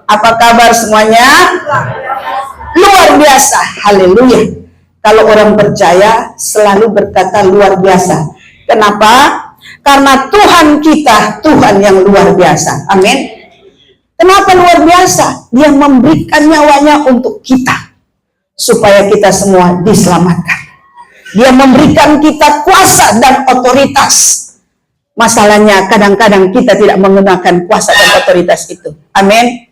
Apa kabar semuanya? Luar biasa. Haleluya. Kalau orang percaya selalu berkata luar biasa. Kenapa? Karena Tuhan kita, Tuhan yang luar biasa. Amin. Kenapa luar biasa? Dia memberikan nyawanya untuk kita, supaya kita semua diselamatkan. Dia memberikan kita kuasa dan otoritas. Masalahnya kadang-kadang kita tidak menggunakan kuasa dan otoritas itu. Amin.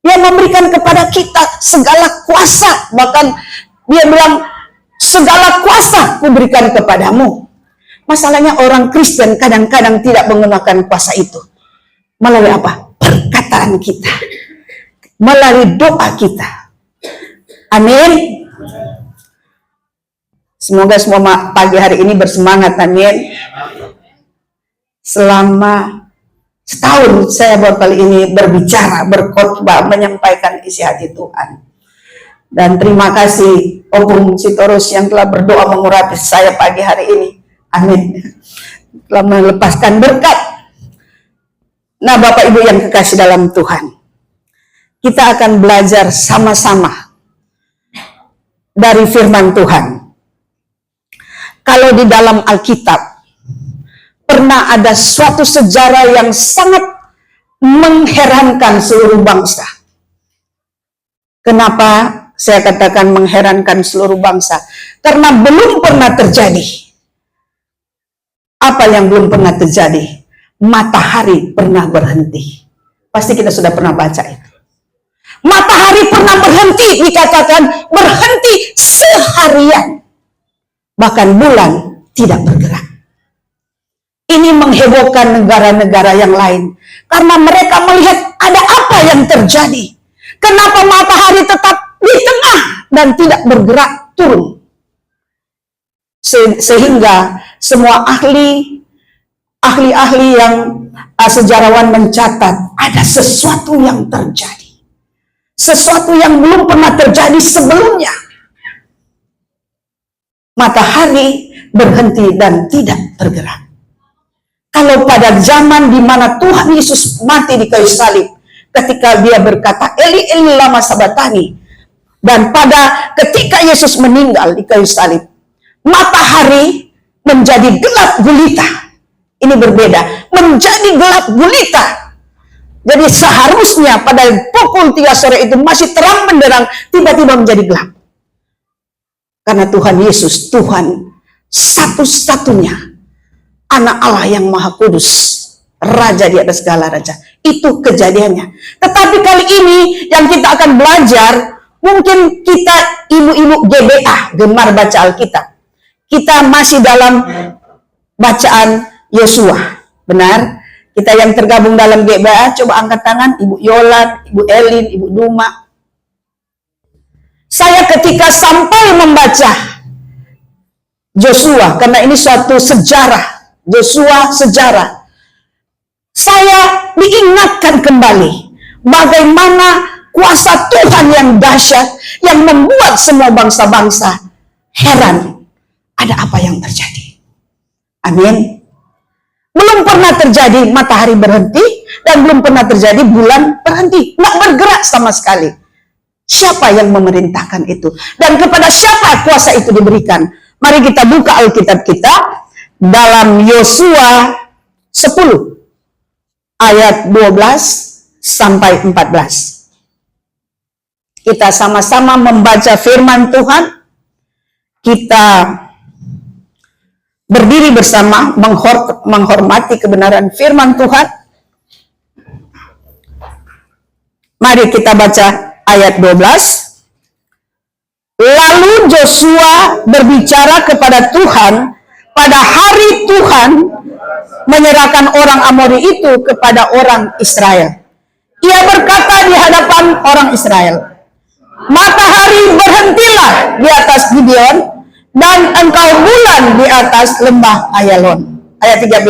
Dia memberikan kepada kita segala kuasa. Bahkan dia bilang, segala kuasa kuberikan kepadamu. Masalahnya orang Kristen kadang-kadang tidak menggunakan kuasa itu. Melalui apa? Perkataan kita. Melalui doa kita. Amin. Semoga semua pagi hari ini bersemangat. Amin. Selama setahun saya baru kali ini berbicara, berkhotbah, menyampaikan isi hati Tuhan. Dan terima kasih Opung Sitorus yang telah berdoa mengurapi saya pagi hari ini. Amin. Telah melepaskan berkat. Nah, Bapak Ibu yang kekasih dalam Tuhan, kita akan belajar sama-sama dari firman Tuhan. Kalau di dalam Alkitab pernah ada suatu sejarah yang sangat mengherankan seluruh bangsa. Kenapa saya katakan mengherankan seluruh bangsa? Karena belum pernah terjadi. Apa yang belum pernah terjadi? Matahari pernah berhenti. Pasti kita sudah pernah baca itu. Matahari pernah berhenti, dikatakan berhenti seharian. Bahkan bulan tidak bergerak. Ini menghebohkan negara-negara yang lain. Karena mereka melihat ada apa yang terjadi. Kenapa matahari tetap di tengah dan tidak bergerak turun. Sehingga semua ahli yang sejarawan mencatat ada sesuatu yang terjadi. Sesuatu yang belum pernah terjadi sebelumnya. Matahari berhenti dan tidak bergerak. Kalau pada zaman di mana Tuhan Yesus mati di kayu salib, ketika dia berkata, Eli, Eli, lama sabatani, dan pada ketika Yesus meninggal di kayu salib, matahari menjadi gelap gulita. Ini berbeda, menjadi gelap gulita. Jadi seharusnya pada pukul 3 sore itu masih terang benderang, tiba-tiba menjadi gelap. Karena Tuhan Yesus, Tuhan satu-satunya Anak Allah yang Maha Kudus, Raja di atas segala raja. Itu kejadiannya. Tetapi kali ini yang kita akan belajar, mungkin kita ibu-ibu GBA, gemar baca Alkitab. Kita masih dalam bacaan Yosua. Benar? Kita yang tergabung dalam GBA, coba angkat tangan. Ibu Yolan, Ibu Elin, Ibu Duma. Saya ketika sampai membaca Yosua, karena ini suatu sejarah, Yosua sejarah, saya diingatkan kembali bagaimana kuasa Tuhan yang dahsyat yang membuat semua bangsa-bangsa heran. Ada apa yang terjadi? Amin. Belum pernah terjadi matahari berhenti dan belum pernah terjadi bulan berhenti, nggak bergerak sama sekali. Siapa yang memerintahkan itu? Dan kepada siapa kuasa itu diberikan? Mari kita buka Alkitab kita dalam Yosua 10 ayat 12 sampai 14. Kita sama-sama membaca firman Tuhan. Kita berdiri bersama menghormati kebenaran firman Tuhan. Mari kita baca ayat 12. Lalu Joshua berbicara kepada Tuhan pada hari Tuhan menyerahkan orang Amori itu kepada orang Israel. Ia berkata di hadapan orang Israel, matahari berhentilah di atas Gibeon dan engkau bulan di atas lembah Ayalon. Ayat 13.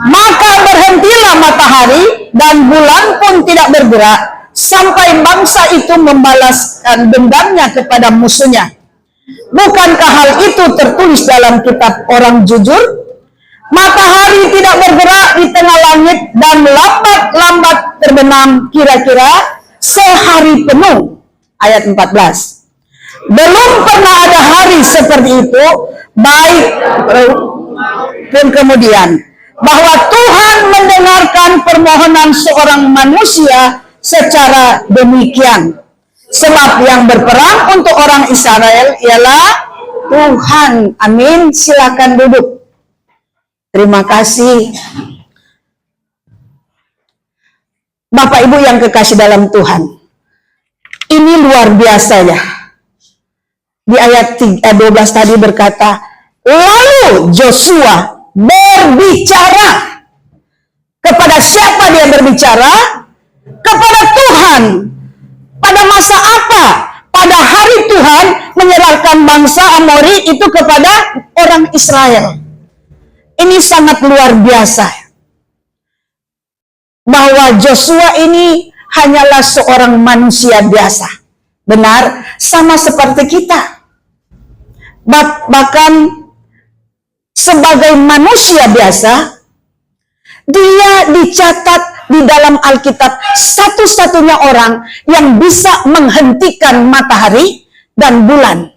Maka berhentilah matahari dan bulan pun tidak bergerak sampai bangsa itu membalaskan dendamnya kepada musuhnya. Bukankah hal itu tertulis dalam kitab orang jujur? Matahari tidak bergerak di tengah langit dan lambat-lambat terbenam kira-kira sehari penuh. Ayat 14. Belum pernah ada hari seperti itu, baik pun kemudian, bahwa Tuhan mendengarkan permohonan seorang manusia secara demikian. Sebab yang berperang untuk orang Israel ialah Tuhan. Amin. Silakan duduk. Terima kasih. Bapak Ibu yang kekasih dalam Tuhan, ini luar biasa ya. Di ayat 12 tadi berkata, lalu Joshua berbicara. Kepada siapa dia berbicara? Kepada Tuhan. Pada masa apa? Pada hari Tuhan menyerahkan bangsa Amori itu kepada orang Israel. Ini sangat luar biasa. Bahwa Joshua ini hanyalah seorang manusia biasa. Benar, sama seperti kita. Bahkan sebagai manusia biasa, dia dicatat di dalam Alkitab satu-satunya orang yang bisa menghentikan matahari dan bulan,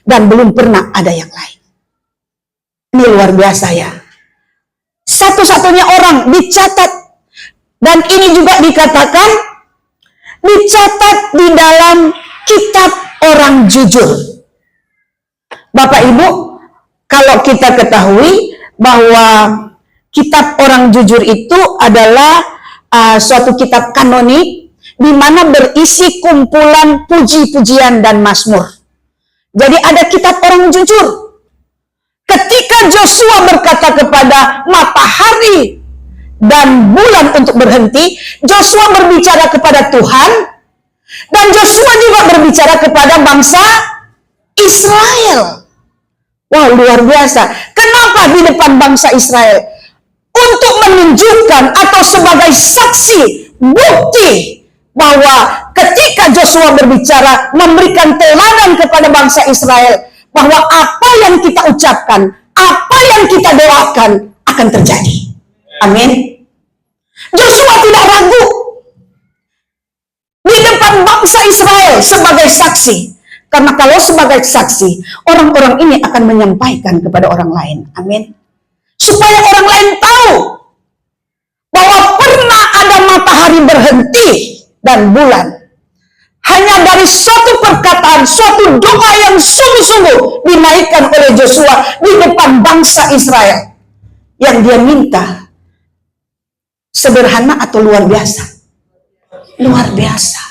dan belum pernah ada yang lain. Ini luar biasa ya. Satu-satunya orang dicatat, dan ini juga dikatakan dicatat di dalam kitab orang jujur. Bapak Ibu, kalau kita ketahui bahwa kitab orang jujur itu adalah suatu kitab kanonik di mana berisi kumpulan puji-pujian dan mazmur. Jadi ada kitab orang jujur. Ketika Joshua berkata kepada matahari dan bulan untuk berhenti, Joshua berbicara kepada Tuhan, dan Joshua juga berbicara kepada bangsa Israel. Wow, luar biasa. Kenapa di depan bangsa Israel? Untuk menunjukkan atau sebagai saksi, bukti bahwa ketika Joshua berbicara, memberikan teladan kepada bangsa Israel, bahwa apa yang kita ucapkan, apa yang kita doakan akan terjadi. Amin. Joshua tidak ragu di depan bangsa Israel sebagai saksi. Karena kalau sebagai saksi, orang-orang ini akan menyampaikan kepada orang lain. Amin. Supaya orang lain tahu bahwa pernah ada matahari berhenti dan bulan. Hanya dari suatu perkataan, suatu doa yang sungguh-sungguh dinaikkan oleh Joshua di depan bangsa Israel. Yang dia minta sederhana atau luar biasa? Luar biasa.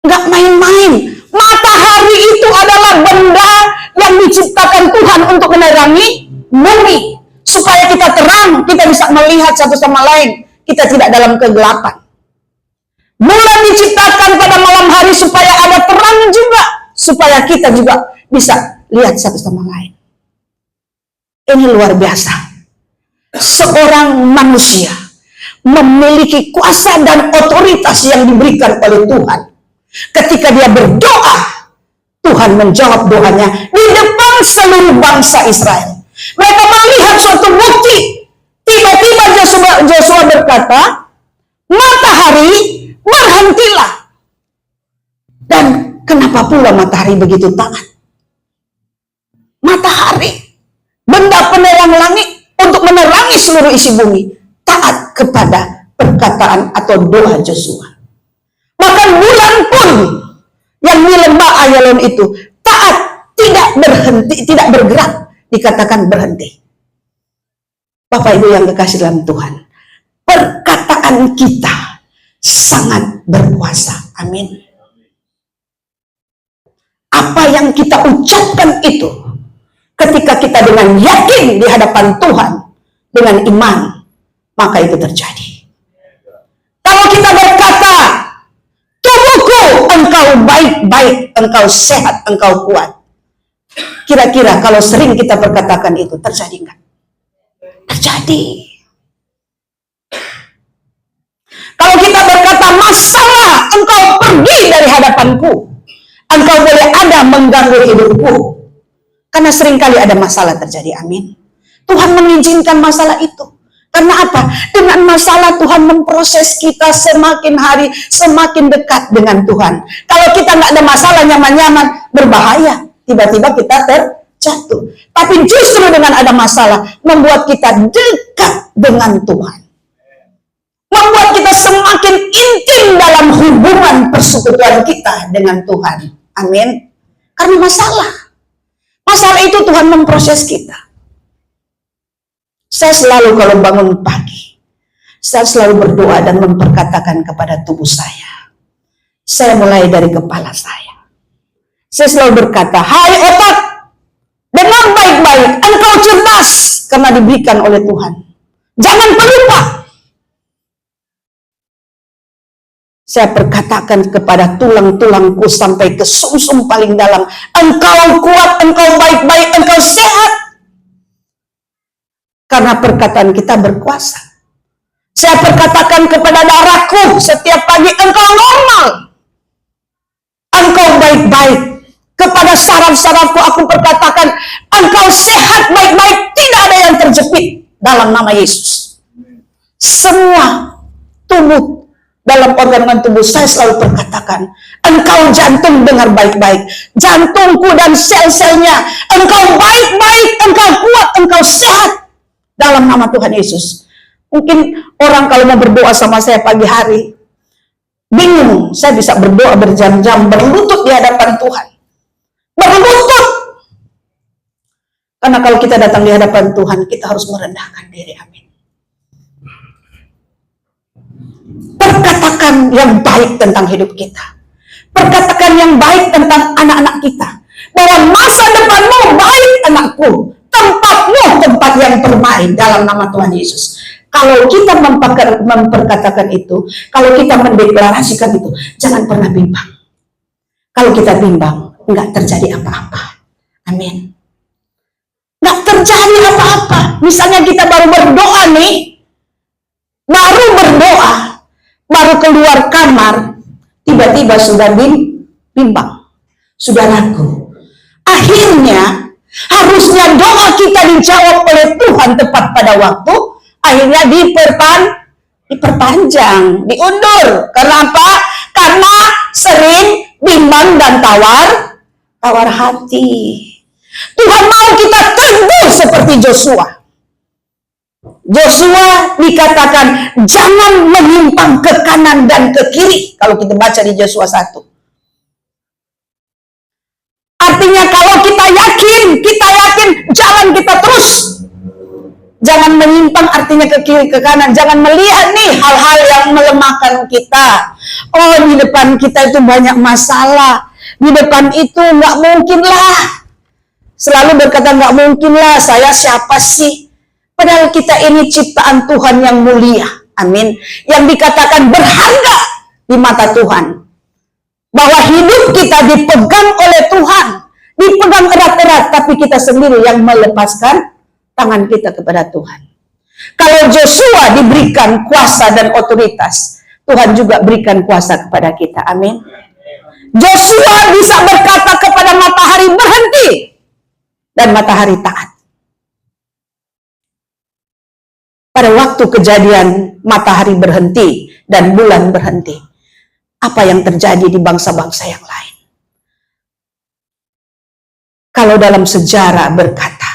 Nggak main-main. Matahari itu adalah benda yang diciptakan Tuhan untuk menerangi bumi. Supaya kita terang, kita bisa melihat satu sama lain. Kita tidak dalam kegelapan. Bulan diciptakan pada malam hari supaya ada terang juga. Supaya kita juga bisa lihat satu sama lain. Ini luar biasa. Seorang manusia memiliki kuasa dan otoritas yang diberikan oleh Tuhan. Ketika dia berdoa, Tuhan menjawab doanya di depan seluruh bangsa Israel. Mereka melihat suatu bukti. Tiba-tiba Joshua berkata, matahari berhentilah. Dan kenapa pula matahari begitu taat? Matahari, benda penerang langit untuk menerangi seluruh isi bumi, taat kepada perkataan atau doa Joshua. Bahkan bulan pun yang di lembah Ayalon itu taat, tidak berhenti, tidak bergerak, dikatakan berhenti. Bapak Ibu yang kekasih dalam Tuhan, perkataan kita sangat berkuasa. Amin. Apa yang kita ucapkan itu, ketika kita dengan yakin di hadapan Tuhan, dengan iman, maka itu terjadi. Kalau kita berkata, tubuhku, engkau baik-baik, engkau sehat, engkau kuat. Kira-kira kalau sering kita berkatakan itu, terjadi enggak? Terjadi. Kalau kita berkata, masalah, engkau pergi dari hadapanku. Engkau boleh ada mengganggu hidupku. Karena seringkali ada masalah terjadi, amin. Tuhan mengizinkan masalah itu. Karena apa? Dengan masalah Tuhan memproses kita semakin hari semakin dekat dengan Tuhan. Kalau kita nggak ada masalah nyaman-nyaman, berbahaya. Tiba-tiba kita terjatuh. Tapi justru dengan ada masalah membuat kita dekat dengan Tuhan. Membuat kita semakin intim dalam hubungan persekutuan kita dengan Tuhan. Amin. Karena masalah itu Tuhan memproses kita. Saya selalu kalau bangun pagi, saya selalu berdoa dan memperkatakan kepada tubuh saya. Saya mulai dari kepala saya. Saya selalu berkata, hai otak, dengar baik-baik, engkau cerdas karena diberikan oleh Tuhan. Jangan pelupa. Saya perkatakan kepada tulang-tulangku sampai ke sumsum paling dalam, engkau kuat, engkau baik-baik, engkau sehat. Karena perkataan kita berkuasa. Saya perkatakan kepada darahku setiap pagi, engkau normal. Engkau baik-baik. Kepada saraf-sarafku aku perkatakan, engkau sehat baik-baik, tidak ada yang terjepit dalam nama Yesus. Semua tubuh, dalam organ tubuh saya selalu perkatakan, engkau jantung dengar baik-baik, jantungku dan sel-selnya, engkau baik-baik, engkau kuat, engkau sehat dalam nama Tuhan Yesus. Mungkin orang kalau mau berdoa sama saya pagi hari, bingung, saya bisa berdoa berjam-jam, berlutut di hadapan Tuhan. Berlutut. Karena kalau kita datang di hadapan Tuhan, kita harus merendahkan diri. Amin. Perkatakan yang baik tentang hidup kita. Perkatakan yang baik tentang anak-anak kita. Bahwa masa depanmu baik anakku. Tempatmu tempat yang bermain dalam nama Tuhan Yesus. Kalau kita memperkatakan itu, kalau kita mendeklarasikan itu, jangan pernah bimbang. Kalau kita bimbang, nggak terjadi apa-apa. Amin. Nggak terjadi apa-apa. Misalnya kita baru berdoa nih, baru berdoa, baru keluar kamar, tiba-tiba sudah bimbang, sudah ragu. Akhirnya, harusnya doa kita dijawab oleh Tuhan tepat pada waktu, akhirnya diperpanjang, diundur. Karena apa? Karena sering bimbang dan tawar hati. Tuhan mau kita teguh seperti Joshua. Joshua dikatakan jangan menyimpang ke kanan dan ke kiri. Kalau kita baca di Joshua 1. Artinya kalau kita yakin jalan kita terus. Jangan menyimpang artinya ke kiri ke kanan. Jangan melihat nih hal-hal yang melemahkan kita. Oh, di depan kita itu banyak masalah. Di depan itu nggak mungkin lah. Selalu berkata nggak mungkin lah, saya siapa sih? Padahal kita ini ciptaan Tuhan yang mulia. Amin. Yang dikatakan berharga di mata Tuhan. Bahwa hidup kita dipegang oleh Tuhan. Dipegang erat-erat, tapi kita sendiri yang melepaskan tangan kita kepada Tuhan. Kalau Joshua diberikan kuasa dan otoritas, Tuhan juga berikan kuasa kepada kita. Amin. Joshua bisa berkata kepada matahari berhenti, dan matahari taat. Pada waktu kejadian matahari berhenti dan bulan berhenti, apa yang terjadi di bangsa-bangsa yang lain? Kalau dalam sejarah berkata,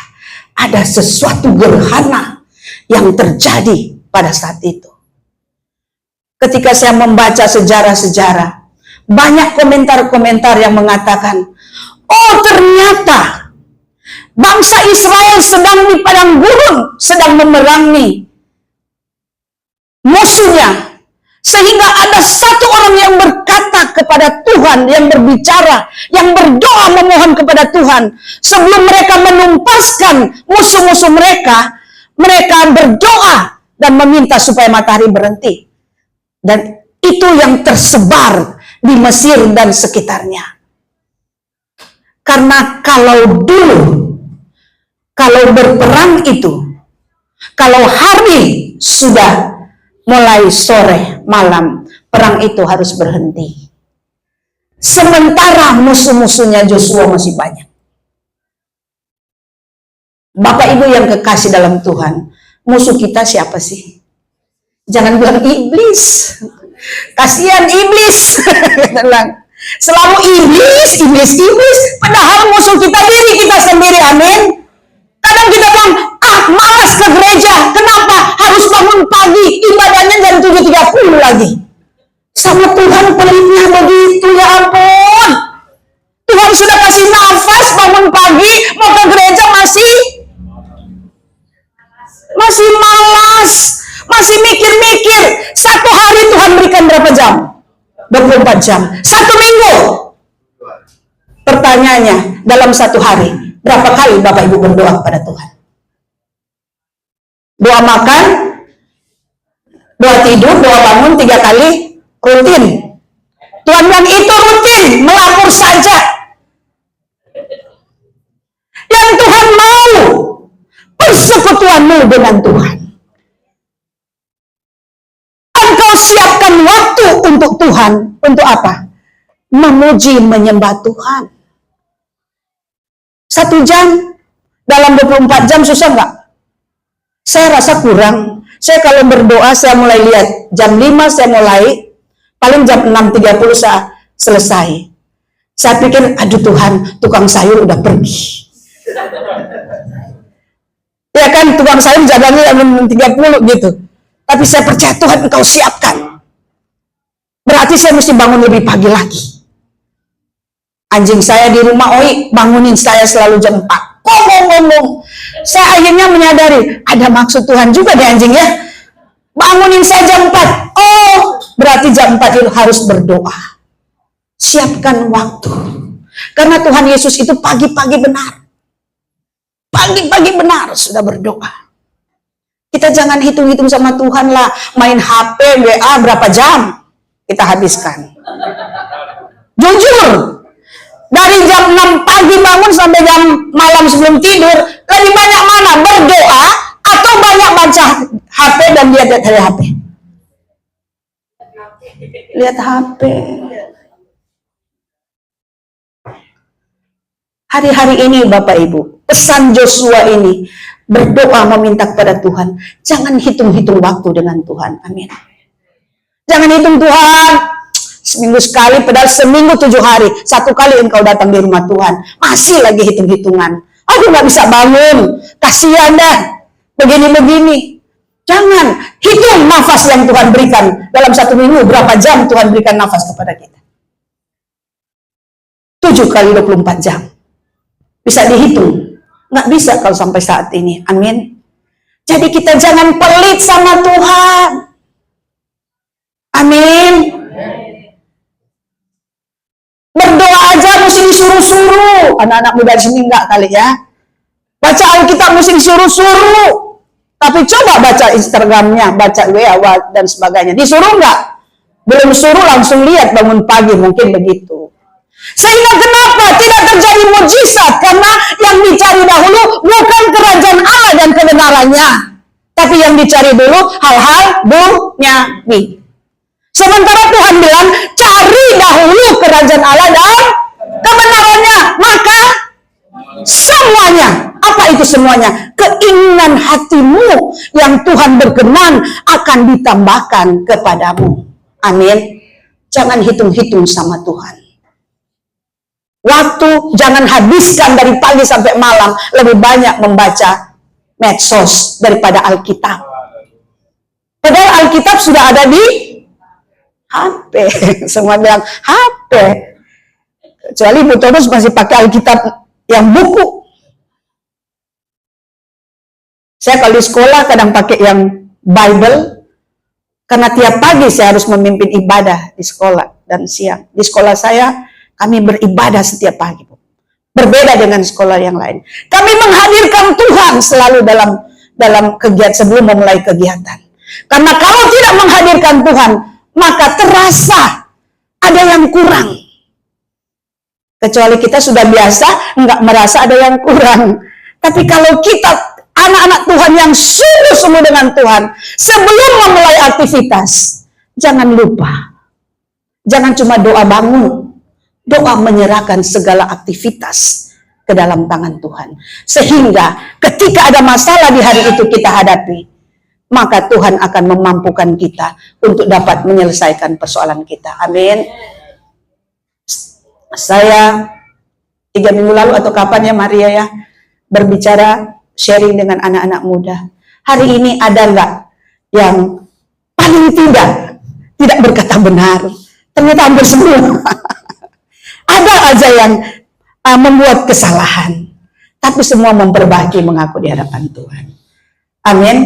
ada sesuatu gerhana yang terjadi pada saat itu. Ketika saya membaca sejarah-sejarah, banyak komentar-komentar yang mengatakan, oh ternyata bangsa Israel sedang di padang gurun, sedang memerangi musuhnya. Sehingga ada satu orang yang berkata kepada Tuhan, yang berbicara, yang berdoa memohon kepada Tuhan. Sebelum mereka menumpaskan musuh-musuh mereka, mereka berdoa dan meminta supaya matahari berhenti. Dan itu yang tersebar di Mesir dan sekitarnya. Karena kalau dulu, kalau berperang itu, kalau hari sudah mulai sore, malam, perang itu harus berhenti. Sementara musuh-musuhnya Joshua masih banyak. Bapak Ibu yang kekasih dalam Tuhan, Musuh kita siapa sih? Jangan bilang iblis. Kasihan iblis. Selalu iblis. Padahal musuh kita diri kita sendiri, amin. Kadang kita bilang, malas ke gereja. Kenapa? Harus bangun pagi, ibadahnya jam 7.30 lagi. Sama Tuhan pelitnya begitu, ya ampun. Tuhan sudah kasih nafas bangun pagi, mau ke gereja masih malas, masih mikir-mikir. Satu hari Tuhan berikan berapa jam? 24 jam. Satu minggu. Pertanyaannya, dalam satu hari, berapa kali Bapak Ibu berdoa kepada Tuhan? Doa makan, doa tidur, doa bangun 3 kali, rutin. Tuhan bilang itu rutin, melapor saja. Yang Tuhan mau, persekutuanmu dengan Tuhan. Engkau siapkan waktu untuk Tuhan. Untuk apa? Memuji, menyembah Tuhan. 1 jam dalam 24 jam susah nggak? Saya rasa kurang. Saya kalau berdoa, saya mulai lihat jam 5 saya mulai, paling jam 6.30 saya selesai. Saya pikir, aduh Tuhan, tukang sayur udah pergi. Ya kan, tukang sayur jaganya jam 6.30 gitu. Tapi saya percaya Tuhan engkau siapkan. Berarti saya mesti bangun lebih pagi lagi. Anjing saya di rumah, bangunin saya selalu jam 4. Ngomong. Saya akhirnya menyadari, ada maksud Tuhan juga deh anjing ya. Bangunin saya jam 4. Oh, berarti jam 4 itu harus berdoa. Siapkan waktu. Karena Tuhan Yesus itu pagi-pagi benar. Pagi-pagi benar sudah berdoa. Kita jangan hitung-hitung sama Tuhan lah. Main HP, WA berapa jam kita habiskan. Jujur. Dari jam 6 pagi bangun sampai jam malam sebelum tidur, lebih banyak mana? Berdoa atau banyak baca HP dan lihat dari HP? Lihat HP. Hari-hari ini Bapak Ibu, pesan Joshua ini, berdoa meminta kepada Tuhan. Jangan hitung-hitung waktu dengan Tuhan. Amin. Jangan hitung Tuhan, seminggu sekali, padahal seminggu 7 hari. 1 kali engkau datang di rumah Tuhan. Masih lagi hitung-hitungan. Aku gak bisa bangun. Kasihan dah. Begini-begini. Jangan. Hitung nafas yang Tuhan berikan. Dalam 1 minggu, berapa jam Tuhan berikan nafas kepada kita. 7 kali 24 jam. Bisa dihitung. Nggak bisa kalau sampai saat ini. Amin. Jadi kita jangan pelit sama Tuhan. Amin. Berdoa aja mesti disuruh-suruh. Anak-anak muda di sini enggak kali ya. Baca Alkitab mesti disuruh-suruh. Tapi coba baca Instagramnya, baca WA dan sebagainya. Disuruh enggak? Belum suruh langsung lihat bangun pagi, mungkin begitu. Sehingga kenapa tidak terjadi mujizat? Karena yang dicari dahulu bukan kerajaan Allah dan kebenarannya. Tapi yang dicari dulu hal-hal duniawi. Sementara Tuhan bilang, cari dahulu kerajaan Allah dan kebenarannya. Maka semuanya, apa itu semuanya? Keinginan hatimu yang Tuhan berkenan akan ditambahkan kepadamu. Amin. Jangan hitung-hitung sama Tuhan. Waktu jangan habiskan dari pagi sampai malam. Lebih banyak membaca medsos daripada Alkitab. Padahal Alkitab sudah ada di HP. Semua bilang HP. Kecuali Bu Tonus masih pakai Alkitab yang buku. Saya kalau di sekolah kadang pakai yang Bible. Karena tiap pagi saya harus memimpin ibadah di sekolah dan siang. Di sekolah saya kami beribadah setiap pagi. Berbeda dengan sekolah yang lain. Kami menghadirkan Tuhan selalu dalam kegiatan sebelum memulai kegiatan. Karena kalau tidak menghadirkan Tuhan, maka terasa ada yang kurang. Kecuali kita sudah biasa, nggak merasa ada yang kurang. Tapi kalau kita anak-anak Tuhan yang sungguh-sungguh dengan Tuhan, sebelum memulai aktivitas, jangan lupa. Jangan cuma doa bangun. Doa menyerahkan segala aktivitas ke dalam tangan Tuhan. Sehingga ketika ada masalah di hari itu kita hadapi, maka Tuhan akan memampukan kita untuk dapat menyelesaikan persoalan kita. Amin. Saya 3 minggu lalu atau kapan ya Maria ya, berbicara sharing dengan anak-anak muda. Hari ini ada nggak yang paling tidak berkata benar? Ternyata hampir semua. Ada aja yang membuat kesalahan, tapi semua memperbaiki, mengaku di hadapan Tuhan. Amin.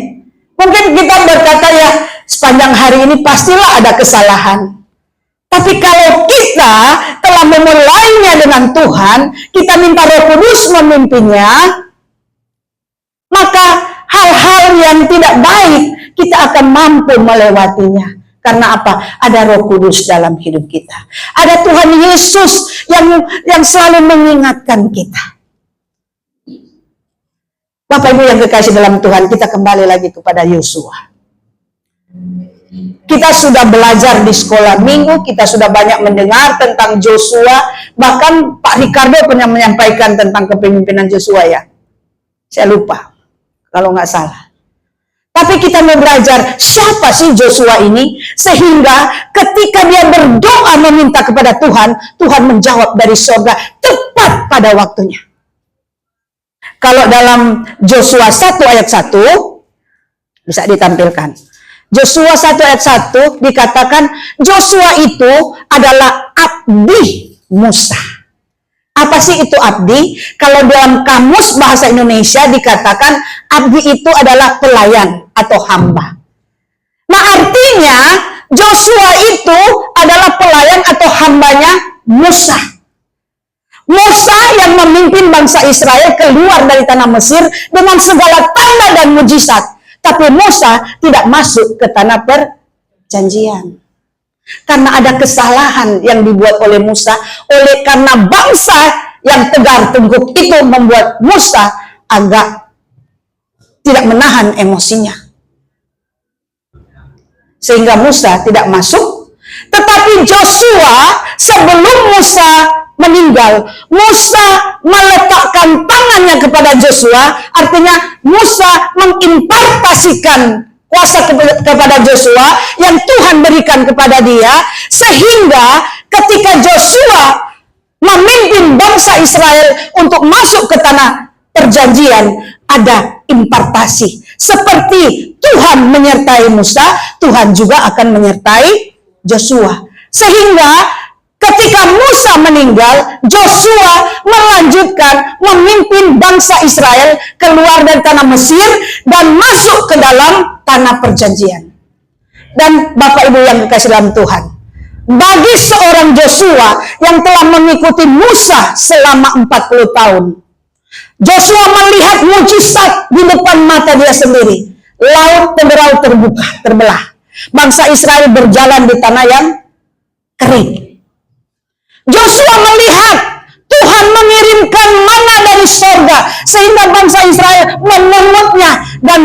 Mungkin kita berkata ya, sepanjang hari ini pastilah ada kesalahan. Tapi kalau kita telah memulainya dengan Tuhan, kita minta Roh Kudus memimpinnya, maka hal-hal yang tidak baik kita akan mampu melewatinya. Karena apa? Ada Roh Kudus dalam hidup kita. Ada Tuhan Yesus yang selalu mengingatkan kita. Bapak Ibu yang kekasih dalam Tuhan, kita kembali lagi kepada Yosua. Kita sudah belajar di sekolah minggu, kita sudah banyak mendengar tentang Joshua. Bahkan Pak Ricardo pernah menyampaikan tentang kepemimpinan Joshua ya. Saya lupa, kalau nggak salah. Tapi kita mau belajar siapa sih Joshua ini, sehingga ketika dia berdoa meminta kepada Tuhan, Tuhan menjawab dari surga tepat pada waktunya. Kalau dalam Joshua 1 ayat 1 bisa ditampilkan. Joshua 1 ayat 1 dikatakan Joshua itu adalah abdi Musa. Apa sih itu abdi? Kalau dalam kamus bahasa Indonesia dikatakan abdi itu adalah pelayan atau hamba. Nah artinya Joshua itu adalah pelayan atau hambanya Musa. Musa yang memimpin bangsa Israel keluar dari tanah Mesir dengan segala tanda dan mujizat. Tapi Musa tidak masuk ke tanah perjanjian. Karena ada kesalahan yang dibuat oleh Musa, oleh karena bangsa yang tegar tengkuk itu membuat Musa agak tidak menahan emosinya. Sehingga Musa tidak masuk. Tetapi Joshua sebelum Musa meninggal, Musa meletakkan tangannya kepada Joshua, artinya Musa mengimpartasikan kuasa kepada Joshua yang Tuhan berikan kepada dia, sehingga ketika Joshua memimpin bangsa Israel untuk masuk ke tanah perjanjian, ada impartasi. Seperti Tuhan menyertai Musa, Tuhan juga akan menyertai Joshua. Sehingga ketika Musa meninggal, Joshua melanjutkan memimpin bangsa Israel keluar dari tanah Mesir dan masuk ke dalam tanah perjanjian. Dan Bapak Ibu yang dikasih dalam Tuhan, bagi seorang Joshua yang telah mengikuti Musa selama 40 tahun, Joshua melihat mujizat di depan mata dia sendiri. Laut Teberau terbuka, terbelah. Bangsa Israel berjalan di tanah yang kering. Joshua melihat Tuhan mengirimkan mana dari surga sehingga bangsa Israel memungutnya dan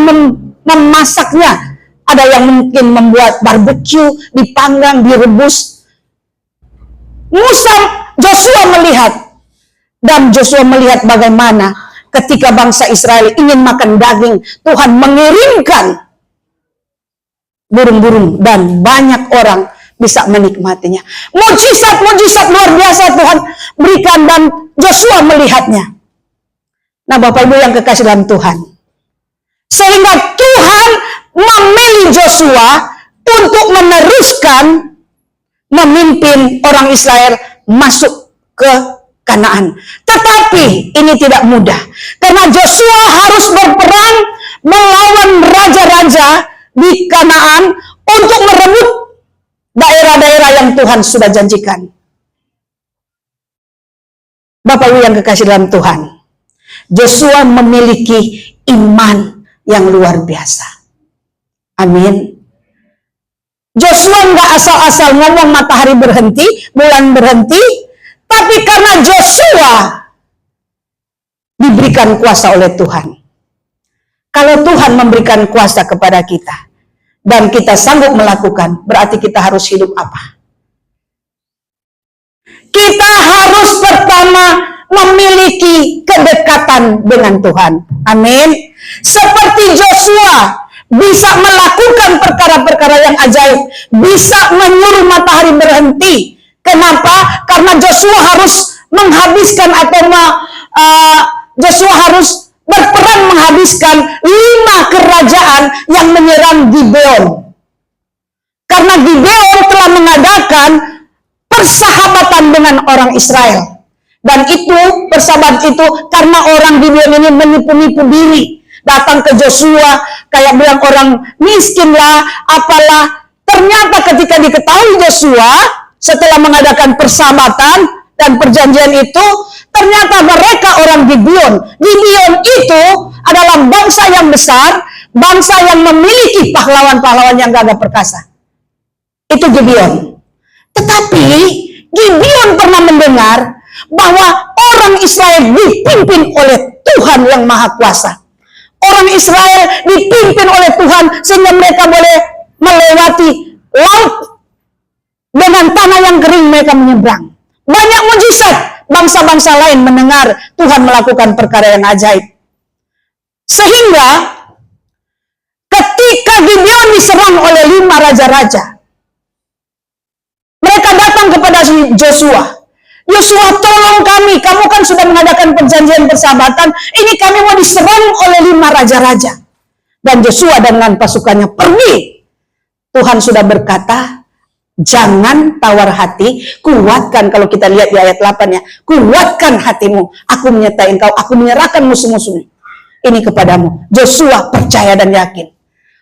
memasaknya. Ada yang mungkin membuat barbecue, dipanggang, direbus. Joshua melihat, dan Joshua melihat bagaimana ketika bangsa Israel ingin makan daging, Tuhan mengirimkan burung-burung dan banyak orang bisa menikmatinya. Mujizat-mujizat luar biasa Tuhan berikan dan Joshua melihatnya. Nah Bapak Ibu yang kekasih dalam Tuhan, sehingga Tuhan memilih Joshua untuk meneruskan memimpin orang Israel masuk ke Kanaan. Tetapi ini tidak mudah, karena Joshua harus berperang melawan raja-raja di Kanaan untuk merebut daerah-daerah yang Tuhan sudah janjikan. Bapak Ibu yang kekasih dalam Tuhan, Joshua memiliki iman yang luar biasa. Amin. Joshua nggak asal-asal ngomong matahari berhenti, bulan berhenti, tapi karena Joshua diberikan kuasa oleh Tuhan. Kalau Tuhan memberikan kuasa kepada kita dan kita sanggup melakukan, berarti kita harus hidup apa? Kita harus pertama memiliki kedekatan dengan Tuhan. Amin. Seperti Joshua, bisa melakukan perkara-perkara yang ajaib, bisa menyuruh matahari berhenti. Kenapa? Karena Joshua harus menghabiskan Joshua harus berperan menghabiskan 5 kerajaan yang menyerang Gibeon. Karena Gibeon telah mengadakan persahabatan dengan orang Israel. Dan itu, persahabatan itu karena orang Gibeon ini menipu-nipu diri. Datang ke Joshua, kayak bilang orang miskin lah, apalah. Ternyata ketika diketahui Joshua, setelah mengadakan persahabatan dan perjanjian itu, ternyata mereka orang Gibeon. Gibeon itu adalah bangsa yang besar, bangsa yang memiliki pahlawan-pahlawan yang gagah perkasa. Itu Gibeon. Tetapi Gibeon pernah mendengar bahwa orang Israel dipimpin oleh Tuhan yang Maha Kuasa. Orang Israel dipimpin oleh Tuhan sehingga mereka boleh melewati laut dengan tanah yang kering, mereka menyeberang. Banyak mujizat, bangsa-bangsa lain mendengar Tuhan melakukan perkara yang ajaib. Sehingga ketika Gibeon diserang oleh 5 raja-raja, mereka datang kepada Joshua. Joshua, tolong kami, kamu kan sudah mengadakan perjanjian persahabatan, ini kami mau diserang oleh 5 raja-raja. Dan Joshua dengan pasukannya pergi. Tuhan sudah berkata, jangan tawar hati, kuatkan. Kalau kita lihat di ayat 8 ya, kuatkan hatimu, aku menyertai engkau, aku menyerahkan musuh-musuhmu ini kepadamu. Joshua percaya dan yakin.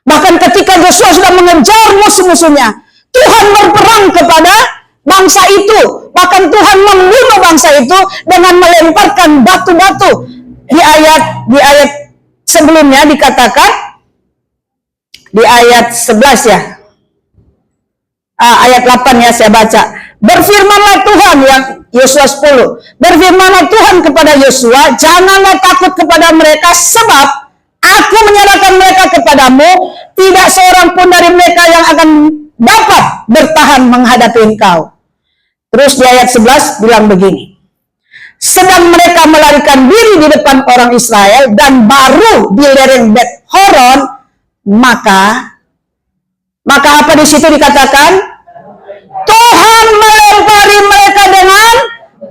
Bahkan ketika Joshua sudah mengejar musuh-musuhnya, Tuhan berperang kepada bangsa itu. Bahkan Tuhan membunuh bangsa itu dengan melemparkan batu-batu. Di ayat sebelumnya dikatakan, di ayat 11 ya, ayat 8 ya saya baca. Berfirmanlah Tuhan, yang Yosua 10. Berfirmanlah Tuhan kepada Yosua, janganlah takut kepada mereka, sebab aku menyerahkan mereka kepadamu. Tidak seorang pun dari mereka yang akan dapat bertahan menghadapi engkau. Terus di ayat 11 bilang begini. Sedang mereka melarikan diri di depan orang Israel dan baru di lereng Bet Horon, maka apa di situ dikatakan? Tuhan melempari mereka dengan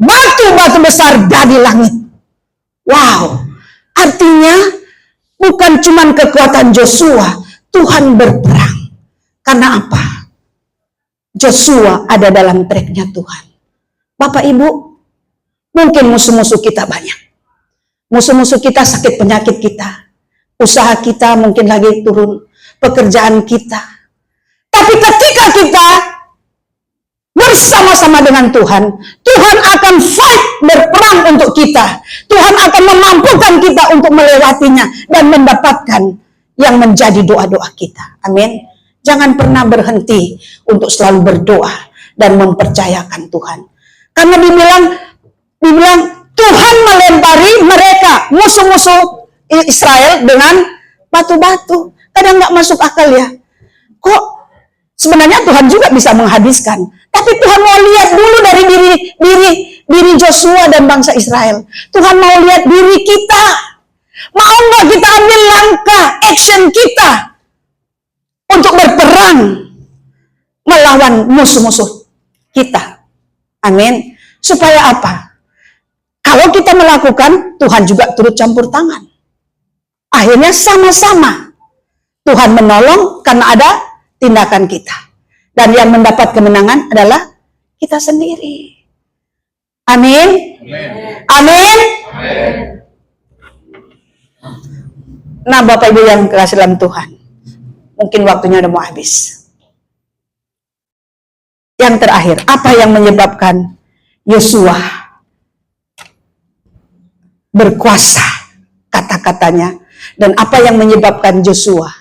batu-batu besar dari langit. Wow, artinya bukan cuma kekuatan Joshua, Tuhan berperang. Karena apa? Joshua ada dalam tracknya Tuhan. Bapak Ibu, mungkin musuh-musuh kita banyak. Musuh-musuh kita sakit penyakit kita. Usaha kita mungkin lagi turun. Pekerjaan kita. Tapi ketika kita bersama-sama dengan Tuhan, Tuhan akan fight, berperang untuk kita. Tuhan akan memampukan kita untuk melewatinya dan mendapatkan yang menjadi doa-doa kita. Amin. Jangan pernah berhenti untuk selalu berdoa dan mempercayakan Tuhan. Karena dibilang Tuhan melempari mereka, musuh-musuh Israel dengan batu-batu. Kadang nggak masuk akal ya. Kok sebenarnya Tuhan juga bisa menghabiskan. Tapi Tuhan mau lihat dulu dari diri Joshua dan bangsa Israel. Tuhan mau lihat diri kita. Mau nggak kita ambil langkah, action kita untuk berperang melawan musuh-musuh kita. Amin. Supaya apa? Kalau kita melakukan, Tuhan juga turut campur tangan. Akhirnya sama-sama Tuhan menolong karena ada tindakan kita. Dan yang mendapat kemenangan adalah kita sendiri. Amin. Amin. Nah, Bapak Ibu yang kasih dalam Tuhan, mungkin waktunya udah mau habis. Yang terakhir, apa yang menyebabkan Yosua berkuasa, kata-katanya, dan apa yang menyebabkan Joshua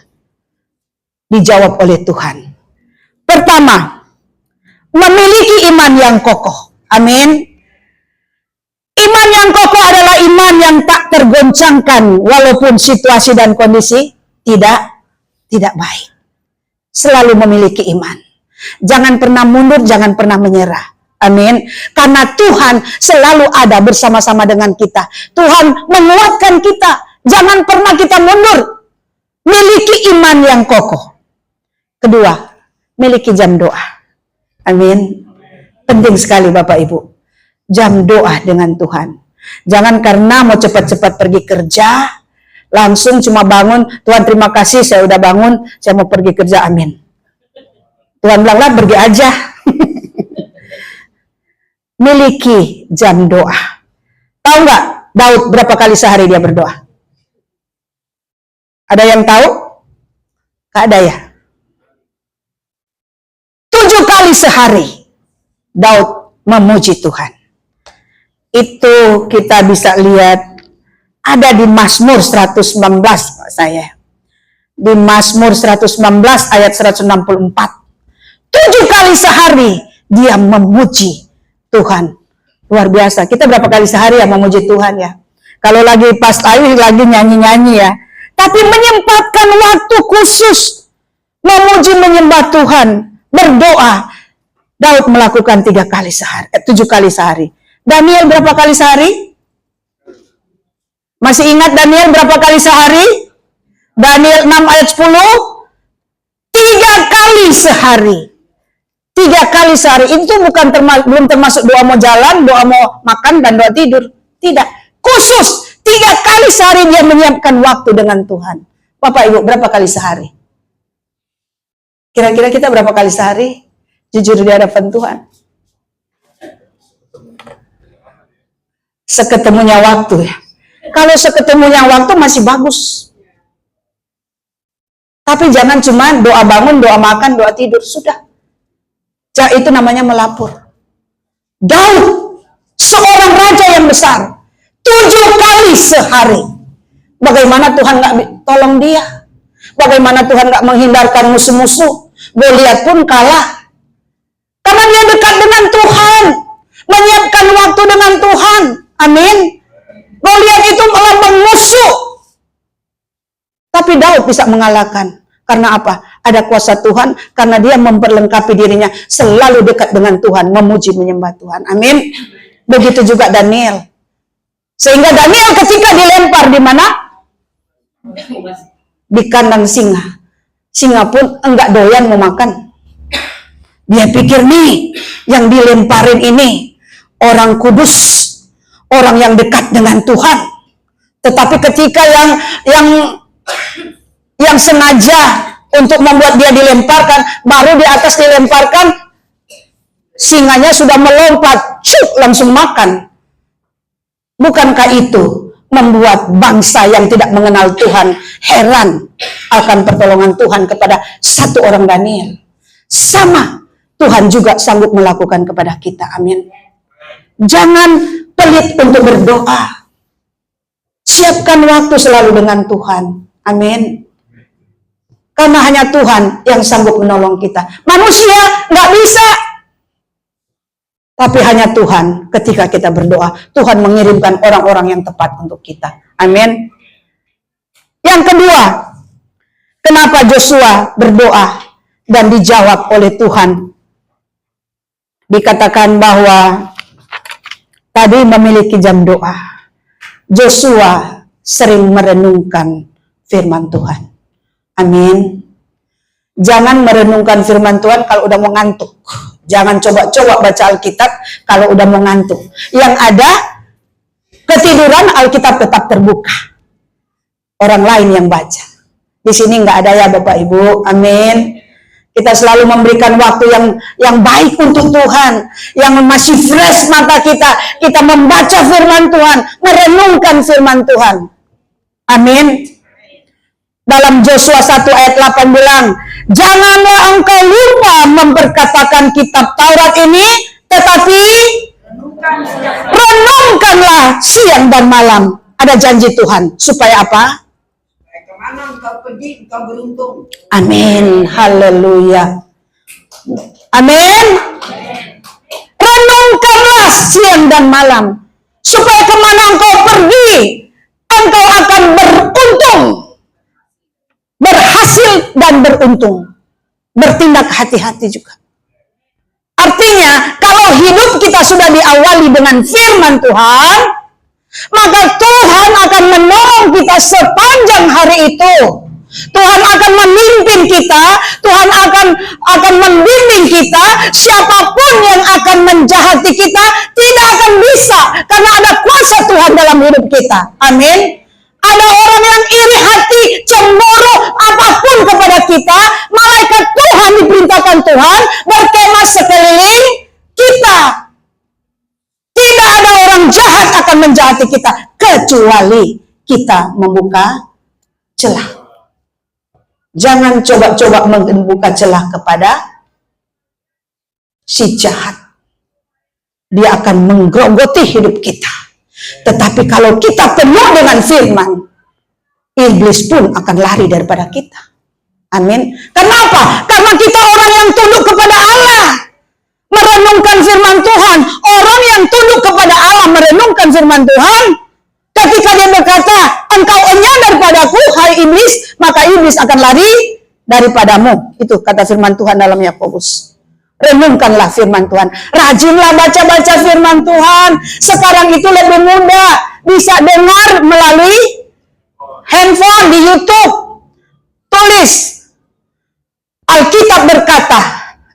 dijawab oleh Tuhan? Pertama, memiliki iman yang kokoh. Amin. Iman yang kokoh adalah iman yang tak tergoncangkan walaupun situasi dan kondisi tidak baik. Selalu memiliki iman. Jangan pernah mundur, jangan pernah menyerah. Amin. Karena Tuhan selalu ada bersama-sama dengan kita. Tuhan menguatkan kita. Jangan pernah kita mundur. miliki iman yang kokoh. Kedua, miliki jam doa. Amin. Penting sekali Bapak Ibu. Jam doa dengan Tuhan. Jangan karena mau cepat-cepat pergi kerja, langsung cuma bangun, Tuhan terima kasih saya udah bangun, saya mau pergi kerja, amin. Tuhan bilang lah pergi aja. Miliki jam doa. Tahu nggak Daud berapa kali sehari dia berdoa? Ada yang tahu? Nggak ada ya? 7 kali sehari Daud memuji Tuhan. Itu kita bisa lihat ada di Mazmur 119 saya. Di Mazmur 119 ayat 164. 7 kali sehari dia memuji Tuhan. Luar biasa. Kita berapa kali sehari ya memuji Tuhan ya? Kalau lagi pas lagi nyanyi-nyanyi ya. Tapi menyempatkan waktu khusus memuji menyembah Tuhan, berdoa. Daud melakukan 7 kali sehari. Daniel berapa kali sehari? Masih ingat Daniel berapa kali sehari? Daniel 6 ayat 10. 3 kali sehari. 3 kali sehari. Itu belum termasuk doa mau jalan, doa mau makan, dan doa tidur. Tidak. Khusus 3 kali sehari dia menyiapkan waktu dengan Tuhan. Bapak Ibu berapa kali sehari? Kira-kira kita berapa kali sehari? Jujur di hadapan Tuhan. Seketemunya waktu ya. Kalau seketemunya waktu masih bagus. Tapi jangan cuma doa bangun, doa makan, doa tidur. Sudah. Itu namanya melapor. Daud, seorang raja yang besar. 7 kali sehari. Bagaimana Tuhan gak tolong dia? Bagaimana Tuhan gak menghindarkan musuh-musuh? Goliat pun kalah. Karena dia dekat dengan Tuhan. Menyiapkan waktu dengan Tuhan. Amin. Goliat itu melambang musuh. Tapi Daud bisa mengalahkan. Karena apa? Ada kuasa Tuhan. Karena dia memperlengkapi dirinya. Selalu dekat dengan Tuhan. Memuji menyembah Tuhan. Amin. Begitu juga Daniel. Sehingga Daniel ketika dilempar di mana? Di kandang singa. Singa pun enggak doyan mau makan. Dia pikir nih, yang dilemparin ini orang kudus, orang yang dekat dengan Tuhan. Tetapi ketika yang sengaja untuk membuat dia dilemparkan, baru di atas dilemparkan, singanya sudah melompat, langsung makan. Bukankah itu membuat bangsa yang tidak mengenal Tuhan heran akan pertolongan Tuhan kepada satu orang Daniel? Sama Tuhan juga sanggup melakukan kepada kita. Amin. Jangan pelit untuk berdoa. Siapkan waktu selalu dengan Tuhan. Amin. Karena hanya Tuhan yang sanggup menolong kita. Manusia nggak bisa. Tapi hanya Tuhan ketika kita berdoa. Tuhan mengirimkan orang-orang yang tepat untuk kita. Amin. Yang kedua, kenapa Joshua berdoa dan dijawab oleh Tuhan? Dikatakan bahwa tadi memiliki jam doa. Joshua sering merenungkan firman Tuhan. Amin. Jangan merenungkan firman Tuhan kalau udah mau ngantuk. Jangan coba-coba baca Alkitab kalau udah mau ngantuk. Yang ada ketiduran, Alkitab tetap terbuka. Orang lain yang baca. Di sini nggak ada ya Bapak Ibu. Amin. Kita selalu memberikan waktu yang baik untuk Tuhan. Yang masih fresh mata kita. Kita membaca firman Tuhan. Merenungkan firman Tuhan. Amin. Dalam Joshua 1 ayat 8 bilang, janganlah engkau lupa memperkatakan kitab Taurat ini, tetapi renungkanlah siang dan malam. Ada janji Tuhan. Supaya apa? Kemana engkau pergi, engkau beruntung. Amin. Haleluya. Amin. Renungkanlah siang dan malam. Supaya kemana engkau pergi, engkau akan beruntung. Berhasil dan beruntung. Bertindak hati-hati juga. Artinya, kalau hidup kita sudah diawali dengan firman Tuhan, maka Tuhan akan menolong kita sepanjang hari itu. Tuhan akan memimpin kita, Tuhan akan membimbing kita. Siapapun yang akan menjahati kita tidak akan bisa, karena ada kuasa Tuhan dalam hidup kita. Amin. Ada orang yang iri hati, cemburu, apapun kepada kita, malaikat Tuhan diperintahkan Tuhan berkemah sekeliling kita. Tidak ada orang jahat akan menjahati kita, kecuali kita membuka celah. Jangan coba-coba membuka celah kepada si jahat. Dia akan menggerogoti hidup kita. Tetapi kalau kita penuh dengan firman, iblis pun akan lari daripada kita. Amin. Kenapa? Karena kita orang yang tunduk kepada Allah, merenungkan firman Tuhan. Orang yang tunduk kepada Allah merenungkan firman Tuhan, ketika dia berkata, engkau enyah daripadaku, hai iblis, maka iblis akan lari daripadamu. Itu kata firman Tuhan dalam Yakobus. Renungkanlah firman Tuhan. Rajinlah baca-baca firman Tuhan. Sekarang itu lebih mudah. Bisa dengar melalui handphone, di YouTube. Tulis. Alkitab berkata.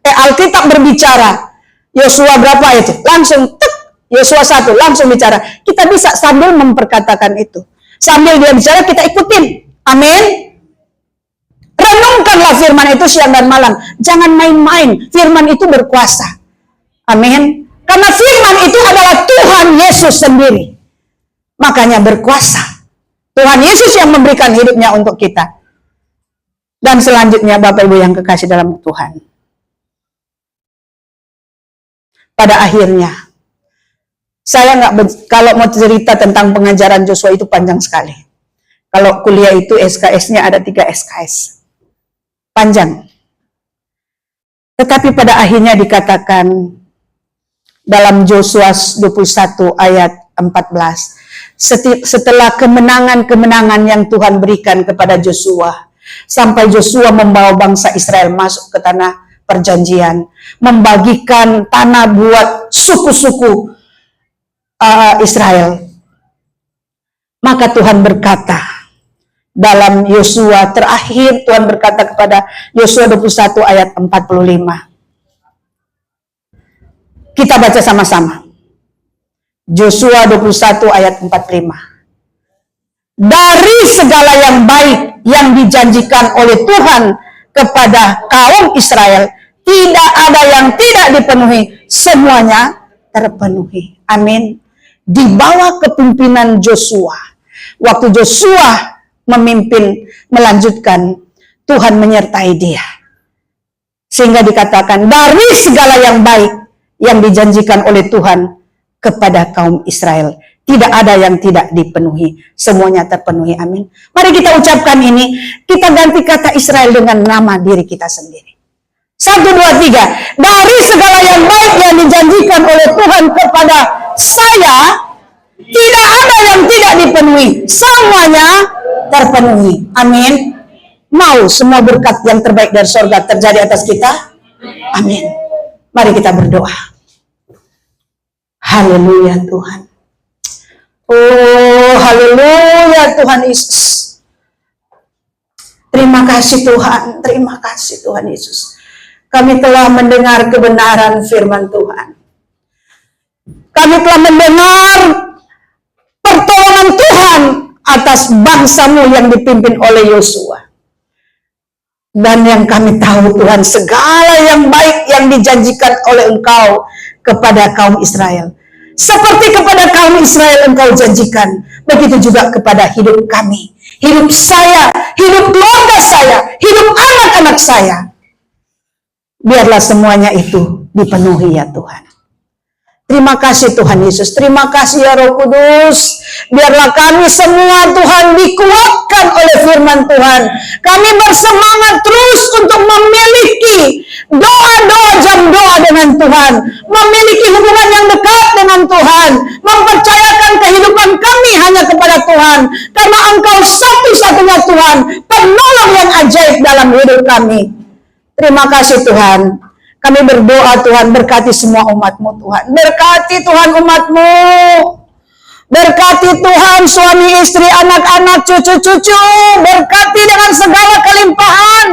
Alkitab berbicara. Yosua berapa ayat? Langsung tek. Yosua 1 langsung bicara. Kita bisa sambil memperkatakan itu. Sambil dia bicara kita ikutin. Amin. Renungkanlah firman itu siang dan malam. Jangan main-main. Firman itu berkuasa. Amin. Karena firman itu adalah Tuhan Yesus sendiri. Makanya berkuasa. Tuhan Yesus yang memberikan hidupnya untuk kita. Dan selanjutnya Bapak Ibu yang kekasih dalam Tuhan. Pada akhirnya, saya kalau mau cerita tentang pengajaran Joshua itu panjang sekali. Kalau kuliah itu SKS-nya ada 3 SKS. Panjang. Tetapi pada akhirnya dikatakan dalam Joshua 21 ayat 14. Setelah kemenangan-kemenangan yang Tuhan berikan kepada Joshua. Sampai Joshua membawa bangsa Israel masuk ke tanah perjanjian. Membagikan tanah buat suku-suku Israel. Maka Tuhan berkata, dalam Yosua terakhir, Tuhan berkata kepada Yosua 21 ayat 45. Kita baca sama-sama. Yosua 21 ayat 45. Dari segala yang baik yang dijanjikan oleh Tuhan kepada kaum Israel, tidak ada yang tidak dipenuhi. Semuanya terpenuhi. Amin. Di bawah kepemimpinan Joshua. Waktu Joshua memimpin, melanjutkan, Tuhan menyertai dia. Sehingga dikatakan, dari segala yang baik yang dijanjikan oleh Tuhan kepada kaum Israel, tidak ada yang tidak dipenuhi. Semuanya terpenuhi. Amin. Mari kita ucapkan ini. Kita ganti kata Israel dengan nama diri kita sendiri. 1, 2, 3. Dari segala yang baik yang dijanjikan oleh Tuhan kepada saya, tidak ada yang tidak dipenuhi. Semuanya terpenuhi. Amin. Mau semua berkat yang terbaik dari surga terjadi atas kita? Amin. Mari kita berdoa. Haleluya Tuhan. Oh, haleluya Tuhan Yesus. Terima kasih Tuhan. Terima kasih Tuhan Yesus. Kami telah mendengar kebenaran firman Tuhan. Kami telah mendengar pertolongan Tuhan atas bangsamu yang dipimpin oleh Yosua. Dan yang kami tahu Tuhan, segala yang baik yang dijanjikan oleh Engkau kepada kaum Israel. Seperti kepada kaum Israel Engkau janjikan, begitu juga kepada hidup kami. Hidup saya, hidup keluarga saya, hidup anak-anak saya. Biarlah semuanya itu dipenuhi ya Tuhan. Terima kasih Tuhan Yesus. Terima kasih ya Roh Kudus. Biarlah kami semua Tuhan dikuatkan oleh firman Tuhan. Kami bersemangat terus untuk memiliki doa-doa jam doa dengan Tuhan. Memiliki hubungan yang dekat dengan Tuhan. Mempercayakan kehidupan kami hanya kepada Tuhan. Karena Engkau satu-satunya Tuhan. Penolong yang ajaib dalam hidup kami. Terima kasih Tuhan. Kami berdoa Tuhan, berkati semua umat-Mu Tuhan. Berkati Tuhan umat-Mu. Berkati Tuhan suami istri, anak-anak, cucu-cucu. Berkati dengan segala kelimpahan.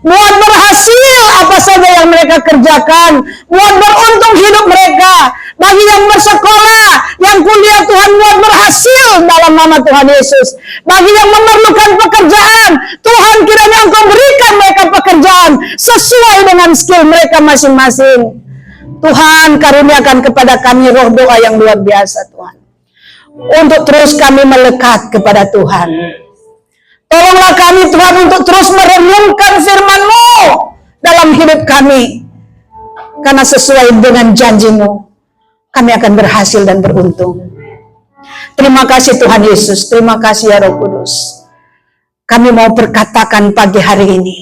Buat berhasil apa saja yang mereka kerjakan. Buat beruntung hidup mereka. Bagi yang bersekolah, yang kuliah, Tuhan buat berhasil dalam nama Tuhan Yesus. Bagi yang memerlukan pekerjaan, Tuhan kiranya Engkau berikan mereka pekerjaan sesuai dengan skill mereka masing-masing. Tuhan karuniakan kepada kami roh doa yang luar biasa Tuhan. Untuk terus kami melekat kepada Tuhan. Tolonglah kami Tuhan untuk terus merenungkan firman-Mu dalam hidup kami. Karena sesuai dengan janji-Mu, kami akan berhasil dan beruntung. Terima kasih Tuhan Yesus. Terima kasih ya Roh Kudus. Kami mau perkatakan pagi hari ini.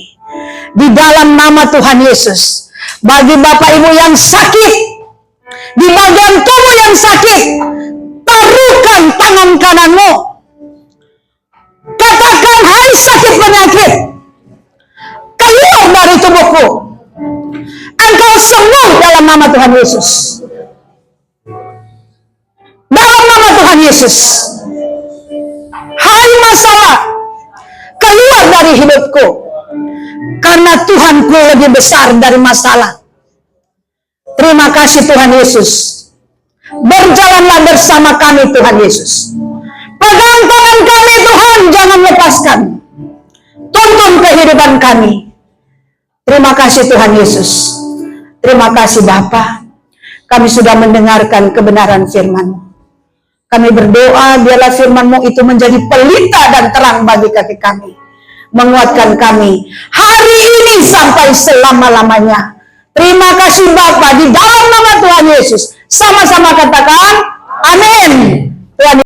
Di dalam nama Tuhan Yesus. Bagi Bapak Ibu yang sakit. Di bagian tubuh yang sakit. Taruhkan tangan kananmu. Katakan, hai sakit penyakit, keluar dari tubuhku. Engkau sembuh dalam nama Tuhan Yesus. Dalam nama Tuhan Yesus. Hai masalah, keluar dari hidupku. Karena Tuhanku lebih besar dari masalah. Terima kasih Tuhan Yesus. Berjalanlah bersama kami Tuhan Yesus. Pegang tangan kami Tuhan, jangan lepaskan. Tuntun kehidupan kami. Terima kasih Tuhan Yesus. Terima kasih Bapa. Kami sudah mendengarkan kebenaran firman-Mu. Kami berdoa biarlah firman-Mu itu menjadi pelita dan terang bagi kaki kami. Menguatkan kami hari ini sampai selama-lamanya. Terima kasih Bapa, di dalam nama Tuhan Yesus. Sama-sama katakan amin. Tuhan